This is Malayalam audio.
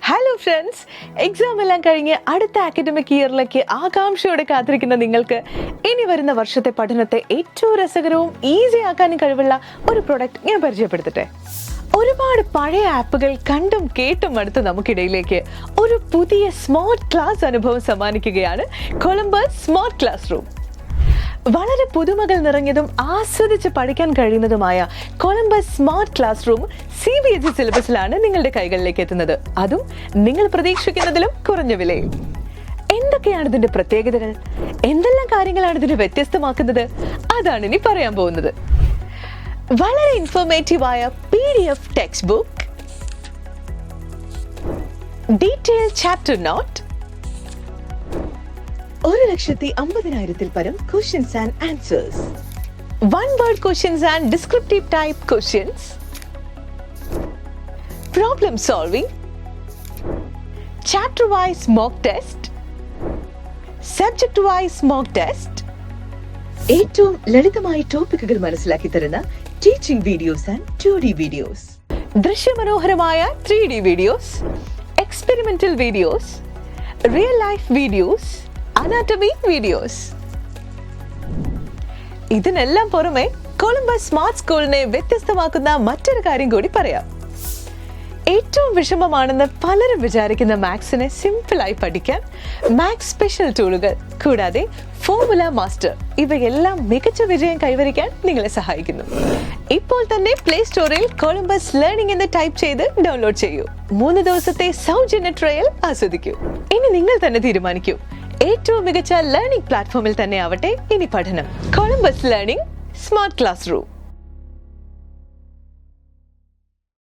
ഹലോ ഫ്രണ്ട്സ്, എക്സാം എല്ലാം കഴിഞ്ഞ് അടുത്ത അക്കാഡമിക് ഇയറിലേക്ക് ആകാംക്ഷയോടെ കാത്തിരിക്കുന്ന നിങ്ങൾക്ക് ഇനി വരുന്ന വർഷത്തെ പഠനത്തെ ഏറ്റവും രസകരവും ഈസി ആക്കാനും കഴിവുള്ള ഒരു പ്രൊഡക്റ്റ് ഞാൻ പരിചയപ്പെടുത്തട്ടെ. ഒരുപാട് പഴയ ആപ്പുകൾ കണ്ടും കേട്ടും അടുത്ത് നമുക്കിടയിലേക്ക് ഒരു പുതിയ സ്മാർട്ട് ക്ലാസ് അനുഭവം സമ്മാനിക്കുകയാണ് കൊളംബസ് സ്മാർട്ട് ക്ലാസ് റൂം. വളരെ പുതുമകൾ നിറഞ്ഞതും ആസ്വദിച്ച് പഠിക്കാൻ കഴിയുന്നതുമായ Columbus smart class room CBSE സിലബസിലാണ് നിങ്ങളുടെ കൈകളിലേക്ക് എത്തുന്നത്. അതും നിങ്ങൾ പ്രതീക്ഷിക്കുന്നതിലും കുറഞ്ഞ വിലയിൽ. എന്തൊക്കെയാണ് ഇതിന്റെ പ്രത്യേകതകൾ, എന്തെല്ലാം കാര്യങ്ങളാണ് ഇതിനെ വ്യത്യസ്തമാക്കുന്നത്, അതാണ് ഇനി പറയാൻ പോകുന്നത്. വളരെ ഇൻഫോർമേറ്റീവായ PDF text book, detail chapter note, 1,50,000 പരം questions and answers, one word questions and descriptive type questions, problem solving, chapter wise mock test, subject wise mock test, ഏറ്റവും ലളിതമായ ടോപ്പിക്കുകൾ മനസ്സിലാക്കി തരുന്ന teaching videos and 2D videos, ദൃശ്യമനോഹരമായ 3D videos, experimental videos, real life videos, anatomy videos. ഇതിനെല്ലാം പുറമെ കൊളംബസ് സ്മാർട്ട് സ്കൂളിനെ വ്യത്യസ്തമാക്കുന്ന മറ്റൊരു കാര്യം കൂടി പറയാം. ഏറ്റവും വിഷമമാണെന്ന് പലരും വിചാരിക്കുന്ന മാത്സിനെ സിമ്പിളായി പഠിക്കാൻ മാത്സ് സ്പെഷ്യൽ ടൂളുകൾ, കൂടാതെ ഫോർമുല മാസ്റ്റർ, ഇവയെല്ലാം മികച്ച വിജയം കൈവരിക്കാൻ നിങ്ങളെ സഹായിക്കുന്നു. ഇപ്പോൾ തന്നെ പ്ലേ സ്റ്റോറിൽ കൊളംബസ് ലേണിംഗ് എന്ന് ടൈപ്പ് ചെയ്ത് ഡൗൺലോഡ് ചെയ്യൂ. 3 ദിവസത്തെ സൗജന്യ ട്രയൽ ആസ്വദിക്കൂ. ഇനി നിങ്ങൾ തന്നെ തീരുമാനിക്കൂ, ഏറ്റവും മികച്ച ലേണിംഗ് പ്ലാറ്റ്ഫോമിൽ തന്നെ ആവട്ടെ ഇനി പഠനം. Columbus learning smart class room.